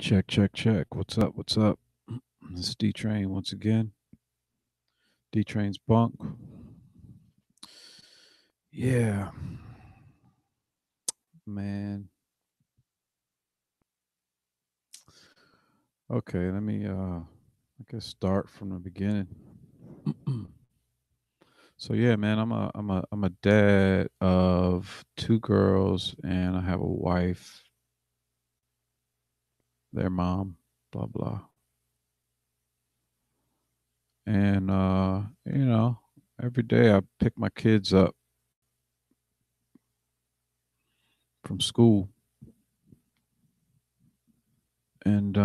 Check, check, check. What's up? What's up? This is D Train once again. D Train's bunk. Yeah, man. Okay, let me I guess start from the beginning. So yeah, man, I'm a dad of two girls and I have a wife, their mom, blah blah. And every day I pick my kids up from school and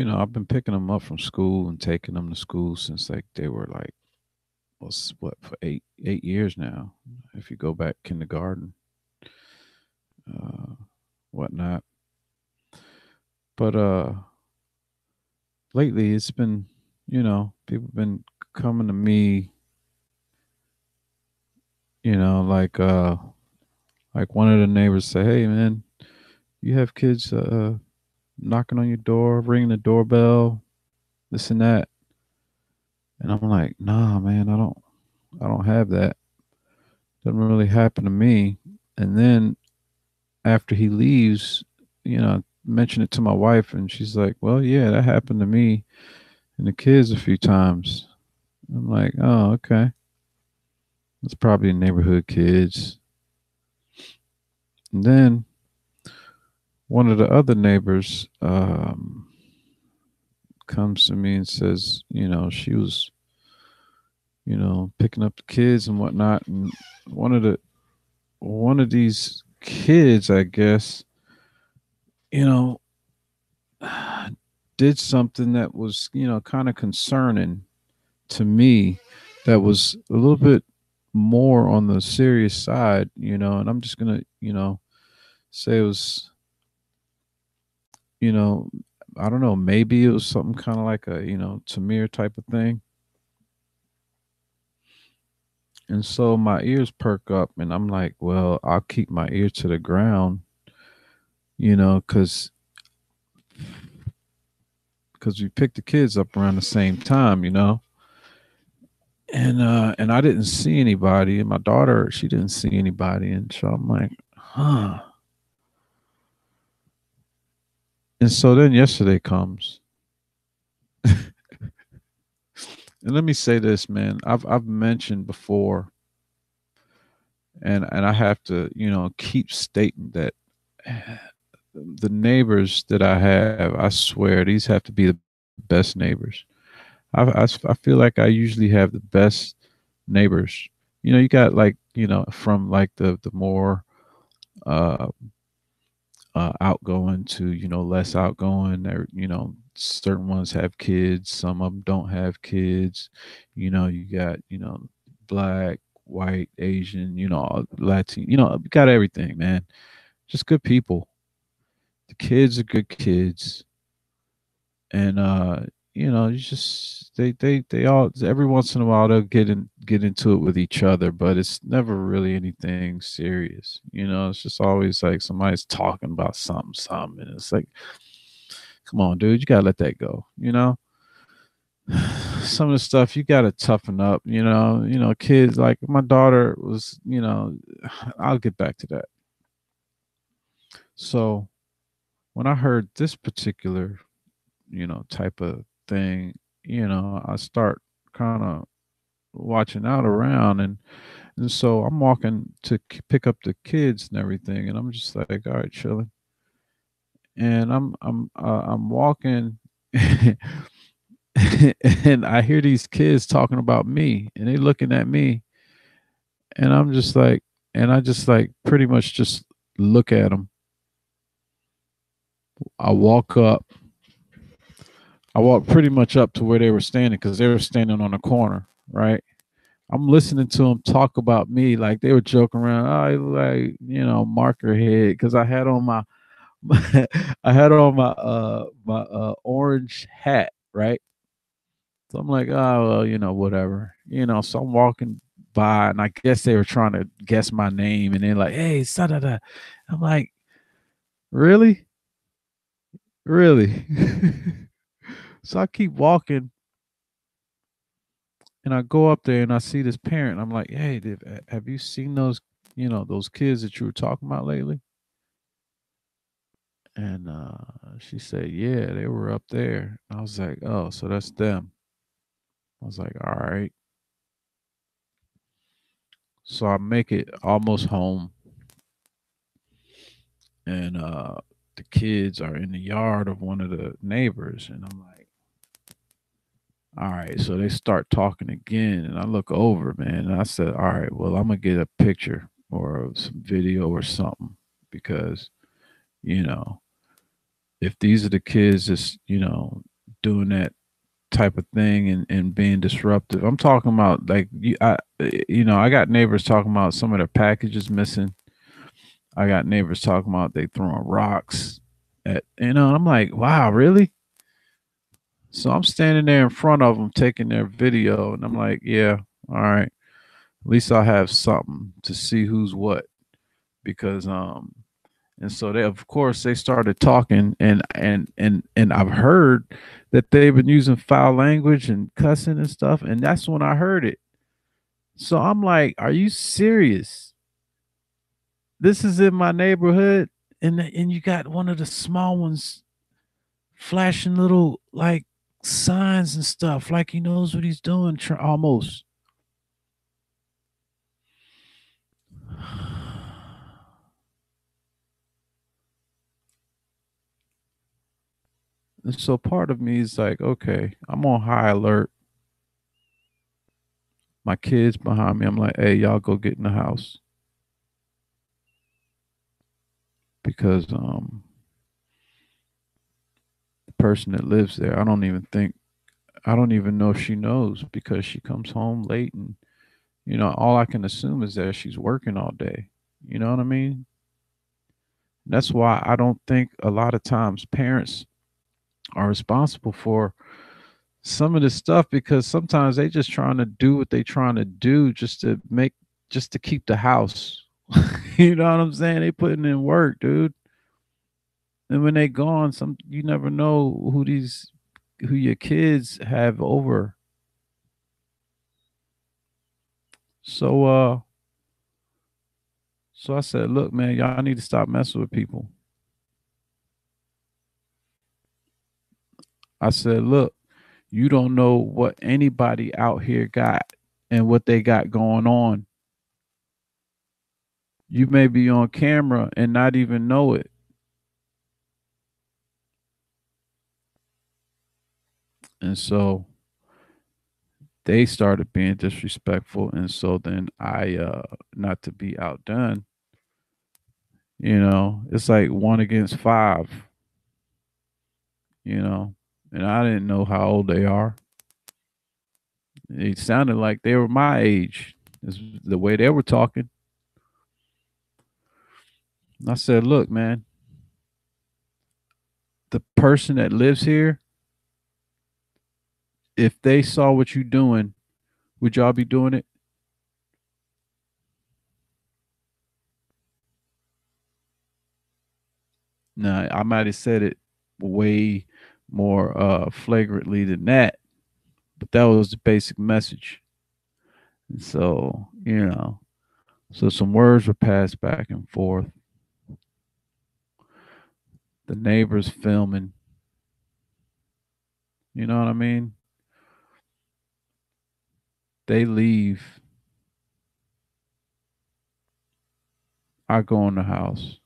I've been picking them up from school and taking them to school since like they were like, what's what, for 8 years now. If you go back kindergarten, uh, whatnot. But lately it's been, people been coming to me, you know, like one of the neighbors say, "Hey, man, you have kids knocking on your door, ringing the doorbell, this and that." And I'm like, "Nah, man, I don't have that. Doesn't really happen to me." And then after he leaves, mention it to my wife, and she's like, "Well, yeah, that happened to me and the kids a few times." I'm like, "Oh, okay. It's probably neighborhood kids." And then one of the other neighbors comes to me and says, she was, picking up the kids and whatnot, and one of the one of these kids, I guess, you know, did something that was, kind of concerning to me, that was a little bit more on the serious side, and I'm just gonna, say it was, you know, I don't know, maybe it was something kind of like a, Tamir type of thing. And so my ears perk up and I'm like, well, I'll keep my ear to the ground, because we picked the kids up around the same time, and I didn't see anybody, and my daughter, she didn't see anybody, and so I'm like, huh. And so then yesterday comes. And let me say this, man. I've mentioned before, and I have to, keep stating that the neighbors that I have, I swear, these have to be the best neighbors. I feel like I usually have the best neighbors. You got like, from like the more uh, outgoing to, less outgoing. There, certain ones have kids, some of them don't have kids. You got, black, white, Asian, Latin, you got everything, man. Just good people. The kids are good kids. And you just they all, every once in a while they'll get into it with each other, but it's never really anything serious. It's just always like somebody's talking about something, and it's like, come on, dude, you gotta let that go. Some of the stuff you gotta toughen up. Kids, like my daughter was, I'll get back to that. So when I heard this particular, type of thing, I start kind of watching out around, and so I'm walking to pick up the kids and everything, and I'm just like, all right, chilling, and I'm walking, and I hear these kids talking about me, and they looking at me, and I'm just like, and I just like pretty much just look at them. I walk up. I walked pretty much up to where they were standing because they were standing on a corner, right? I'm listening to them talk about me like they were joking around. I like, marker head, because I had on my, I had on my orange hat, right? So I'm like, oh well, whatever, So I'm walking by, and I guess they were trying to guess my name, and they're like, "Hey, da da." I'm like, Really? Really? So I keep walking and I go up there and I see this parent. I'm like, hey, have you seen those, those kids that you were talking about lately? And she said, yeah, they were up there. I was like, oh, so that's them. I was like, all right. So I make it almost home, and the kids are in the yard of one of the neighbors, and I'm like, all right. So they start talking again, and I look over, man, and I said, all right, well, I'm gonna get a picture or some video or something because you know if these are the kids that's doing that type of thing and being disruptive. I'm talking about like I got neighbors talking about some of their packages missing. I got neighbors talking about they throwing rocks at and I'm like, wow, really? So I'm standing there in front of them taking their video, and I'm like, yeah, all right. At least I have something to see who's what because and so they of course they started talking and I've heard that they've been using foul language and cussing and stuff, and that's when I heard it. So I'm like, are you serious? This is in my neighborhood, and you got one of the small ones flashing little like signs and stuff, like he knows what he's doing, almost. And so part of me is like, okay, I'm on high alert. My kids behind me. I'm like, hey, y'all go get in the house because the person that lives there, I don't even know if she knows because she comes home late, and all I can assume is that she's working all day. You know what I mean? That's why I don't think a lot of times parents are responsible for some of this stuff because sometimes they just trying to do what they trying to do just to keep the house. You know what I'm saying? They putting in work, dude. And when they gone, you never know who your kids have over. So so I said, look, man, y'all need to stop messing with people. I said, look, you don't know what anybody out here got and what they got going on. You may be on camera and not even know it. And so they started being disrespectful. And so then I not to be outdone, it's like one against five, you know. And I didn't know how old they are. It sounded like they were my age. Is the way they were talking. I said, look, man, the person that lives here, if they saw what you doing, would y'all be doing it? Now, I might have said it way more flagrantly than that, but that was the basic message. And so, so some words were passed back and forth. The neighbors filming, you know what I mean? They leave. I go in the house.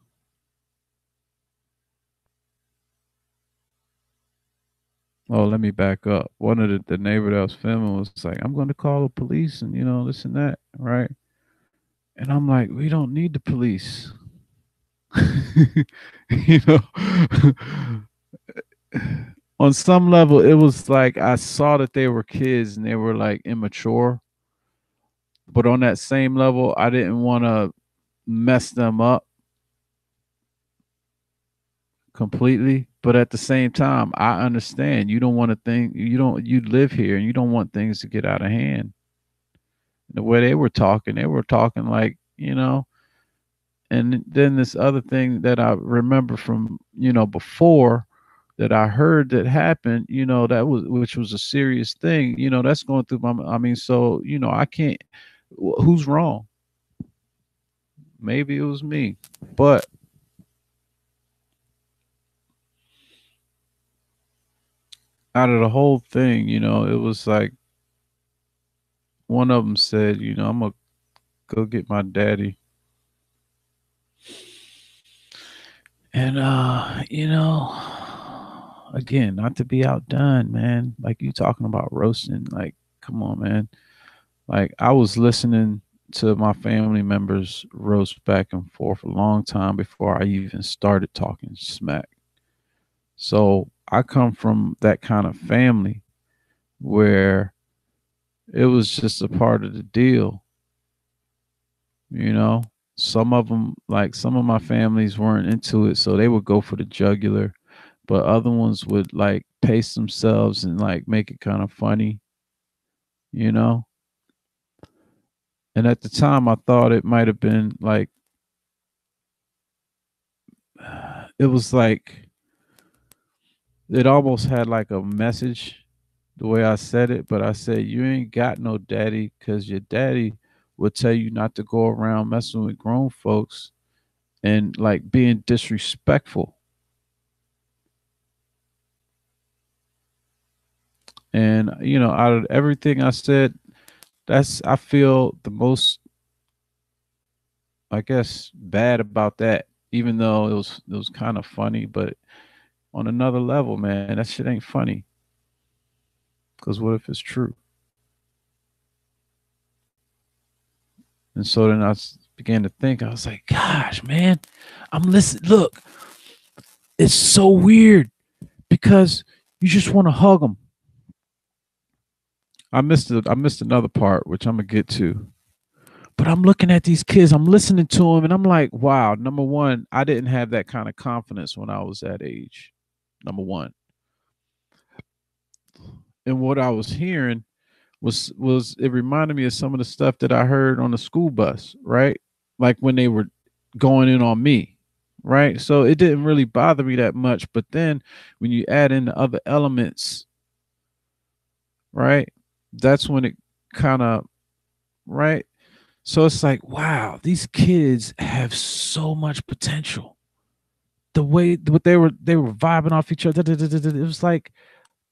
Oh, let me back up. One of the neighbor that was filming was like, I'm going to call the police and, this and that. Right. And I'm like, we don't need the police. you know, on some level, it was like I saw that they were kids and they were like immature. But on that same level, I didn't want to mess them up completely. But at the same time, I understand you don't want to think you live here and you don't want things to get out of hand. The way they were talking like, And then this other thing that I remember from, before, that I heard that happened, that was, which was a serious thing, that's going through I mean, so, I can't, who's wrong? Maybe it was me. But out of the whole thing, it was like one of them said, I'm going to go get my daddy. And, again, not to be outdone, man. Like you talking about roasting, like, come on, man. Like I was listening to my family members roast back and forth a long time before I even started talking smack. So I come from that kind of family where it was just a part of the deal, you know. Some of them, like some of my families weren't into it, so they would go for the jugular, but other ones would like pace themselves and like make it kind of funny, you know. And at the time, I thought it might have been like, it was like, it almost had like a message the way I said it, but I said, you ain't got no daddy because your daddy would tell you not to go around messing with grown folks and like being disrespectful. And, out of everything I said, that's, I feel the most, I guess, bad about that, even though it was kind of funny, but on another level, man, that shit ain't funny. Because what if it's true? And so then began to think, I was like, gosh, man, I'm listening. Look, it's so weird because you just want to hug them. I missed another part, which I'm gonna get to. But I'm looking at these kids, I'm listening to them, and I'm like, wow. Number one, I didn't have that kind of confidence when I was that age. Number one, and what I was hearing was it reminded me of some of the stuff that I heard on the school bus, right? Like when they were going in on me, right? So it didn't really bother me that much. But then when you add in the other elements, right? That's when it kind of, right? So it's like, wow, these kids have so much potential. The way what they were vibing off each other, it was like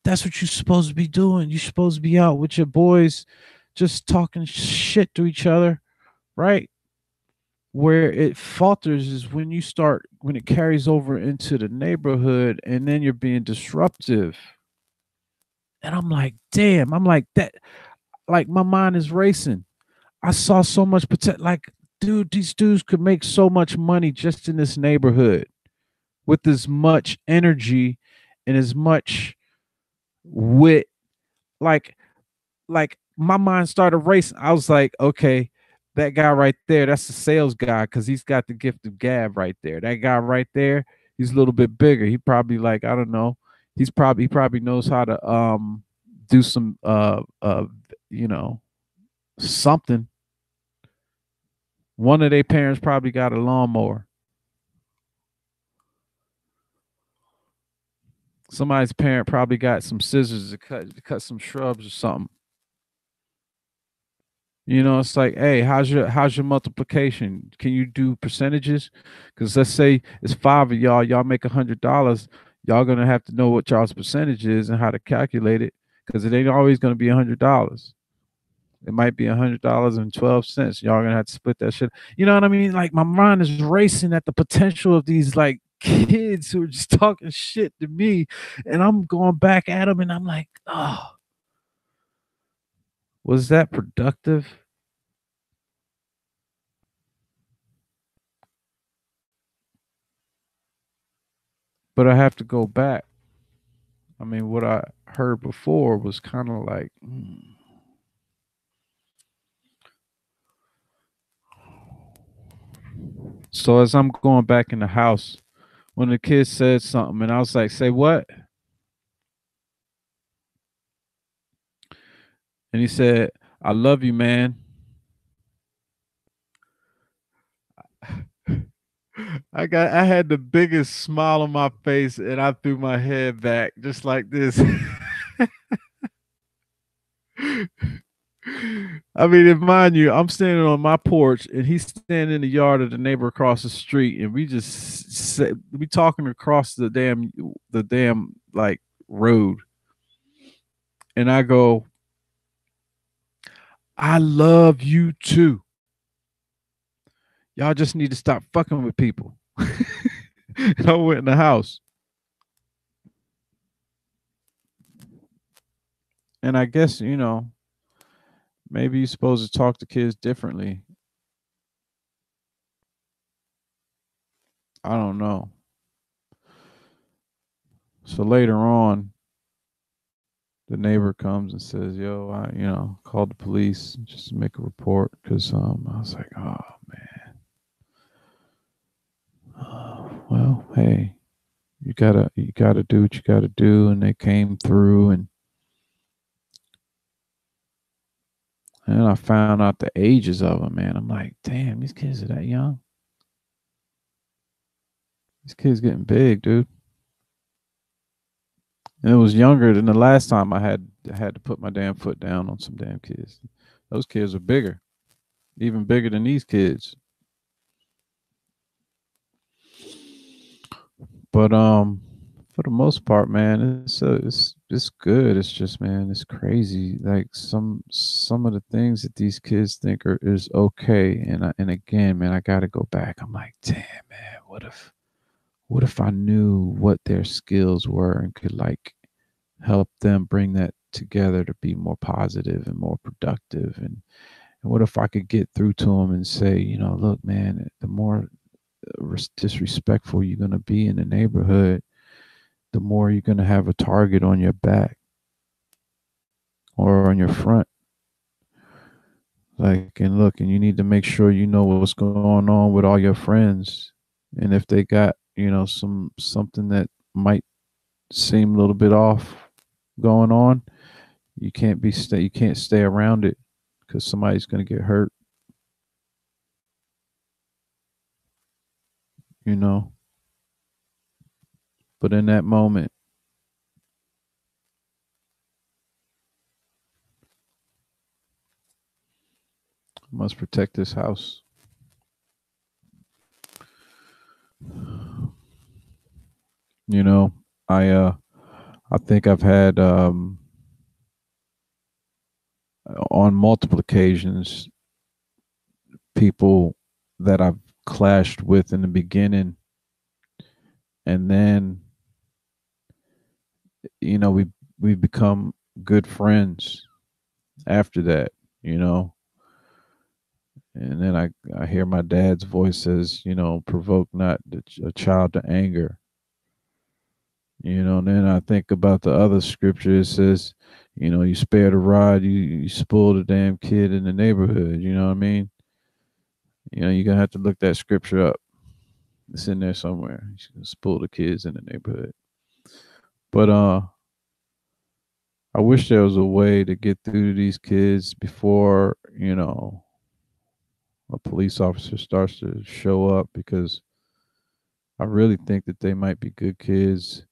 that's what you're supposed to be doing. You're supposed to be out with your boys, just talking shit to each other, right? Where it falters is when it carries over into the neighborhood, and then you're being disruptive. And I'm like, damn, I'm like that. Like my mind is racing. I saw so much potential. Like, dude, these dudes could make so much money just in this neighborhood with as much energy and as much wit. Like, like my mind started racing. I was like, okay, that guy right there, that's the sales guy because he's got the gift of gab right there. That guy right there, he's a little bit bigger. He probably like, I don't know. He probably knows how to do some you know something. One of their parents probably got a lawnmower. Somebody's parent probably got some scissors to cut some shrubs or something. It's like, hey, how's your multiplication? Can you do percentages? Because let's say it's five of y'all make $100. Y'all gonna have to know what y'all's percentage is and how to calculate it, because it ain't always gonna be $100. It might be $100.12. Y'all gonna have to split that shit. You know what I mean? Like my mind is racing at the potential of these like kids who are just talking shit to me, and I'm going back at them, and I'm like, oh, was that productive? But I have to go back. I mean, what I heard before was kind of like, So as I'm going back in the house, when the kid said something, and I was like, say what? And he said, I love you, man. I had the biggest smile on my face and I threw my head back just like this. I mean, if mind you, I'm standing on my porch and he's standing in the yard of the neighbor across the street, and we talking across the damn like road, and I go, I love you too. Y'all just need to stop fucking with people. And I went in the house, and I guess maybe you're supposed to talk to kids differently. I don't know. So later on, the neighbor comes and says, "Yo, I called the police just to make a report because I was like, oh man, well, hey, you gotta do what you gotta do," and they came through and I found out the ages of them. Man, I'm like, damn, these kids are that young. These kids getting big, dude. And it was younger than the last time I had to put my damn foot down on some damn kids. Those kids are bigger, even bigger than these kids. But for the most part, man, it's good. It's just, man, it's crazy. Like some of the things that these kids think is okay, and again, man, I got to go back. I'm like, damn, man, what if I knew what their skills were and could like help them bring that together to be more positive and more productive, and what if I could get through to them and say, look, man, the more disrespectful you're going to be in the neighborhood, the more you're going to have a target on your back or on your front. Like, and look, and you need to make sure you know what's going on with all your friends. And if they got, something that might seem a little bit off going on, you can't stay around it because somebody's going to get hurt, you know. But in that moment, I must protect this house. You know, I think I've had on multiple occasions people that I've clashed with in the beginning, and then we become good friends after that, you know. And then I hear my dad's voice says, provoke not a child to anger. And then I think about the other scripture. It says, you spare the rod, you spoil the damn kid in the neighborhood. You know what I mean? You're gonna have to look that scripture up. It's in there somewhere. You should spoil the kids in the neighborhood. But I wish there was a way to get through to these kids before, a police officer starts to show up, because I really think that they might be good kids.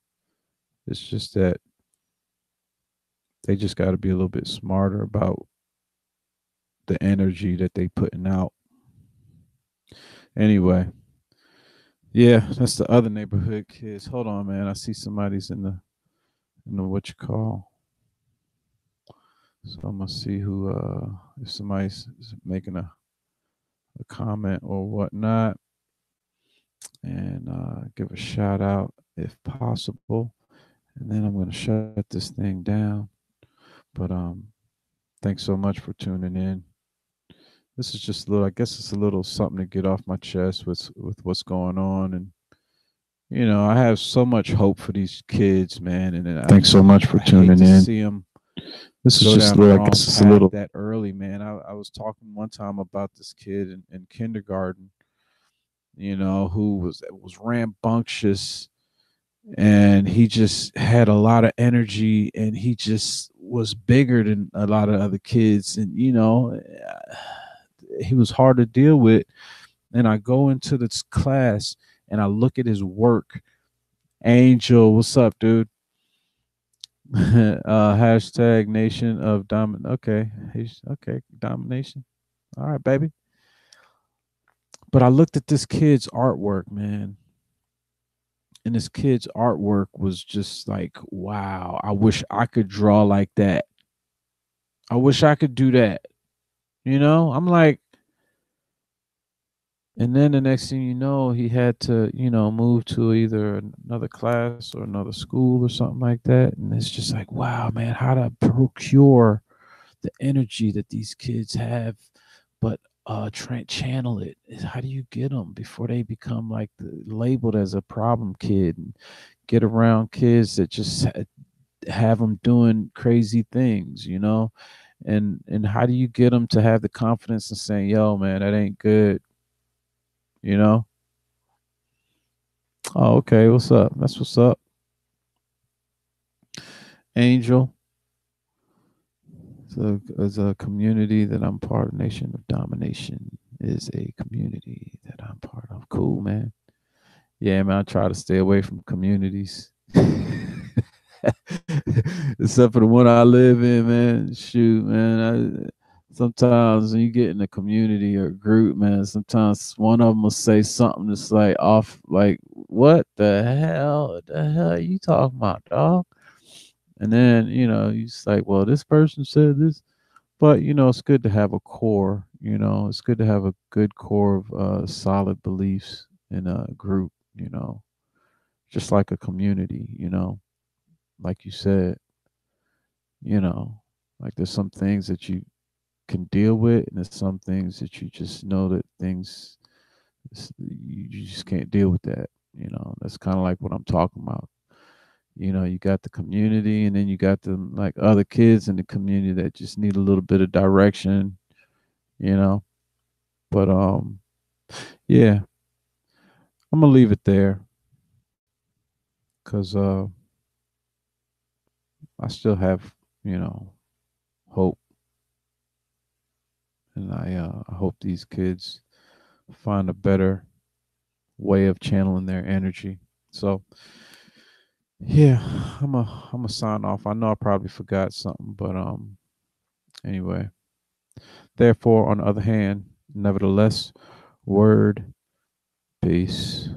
It's just that they just got to be a little bit smarter about the energy that they putting out. Anyway, yeah, that's the other neighborhood kids. Hold on, man. I see somebody's in the what you call. So I'm gonna see who if somebody's making a comment or whatnot, and give a shout out if possible. And then I'm gonna shut this thing down. But thanks so much for tuning in. This is just a little, I guess it's a little something to get off my chest with what's going on. And I have so much hope for these kids, man. And thanks so much for tuning in. See them. This is just a little, I guess it's a little that early, man. I was talking one time about this kid in kindergarten, who was rambunctious, and he just had a lot of energy, and he just was bigger than a lot of other kids, and he was hard to deal with. And I go into this class, and I look at his work. Angel, what's up, dude? Hashtag nation of domin. Okay, okay, domination. All right, baby. But I looked at this kid's artwork, man, and this kid's artwork was just like, wow. I wish I could draw like that. I wish I could do that. I'm like, and then the next thing you know, he had to, move to either another class or another school or something like that. And it's just like, wow, man, how to procure the energy that these kids have, but channel it. How do you get them before they become like labeled as a problem kid and get around kids that just have them doing crazy things, and how do you get them to have the confidence in saying, yo, man, that ain't good, you know? Oh, okay. What's up? That's what's up. Angel. So as a community that I'm part of, Nation of Domination is a community that I'm part of. Cool, man. Yeah, man. I try to stay away from communities. Except for the one I live in, man. Shoot, man. Sometimes when you get in a community or a group, man, sometimes one of them will say something that's like off, like, what the hell? What the hell are you talking about, dog? And then, you just like, well, this person said this. But, it's good to have a core, it's good to have a good core of solid beliefs in a group, just like a community, like you said, you know, like there's some things that you can deal with, and there's some things that you just know that you just can't deal with that. That's kind of like what I'm talking about. You got the community, and then you got the like other kids in the community that just need a little bit of direction, you know. But yeah, I'm gonna leave it there because I still have, hope, and I hope these kids find a better way of channeling their energy. So yeah, I'm a sign off. I know I probably forgot something, but anyway. Therefore, on the other hand, nevertheless, word, peace.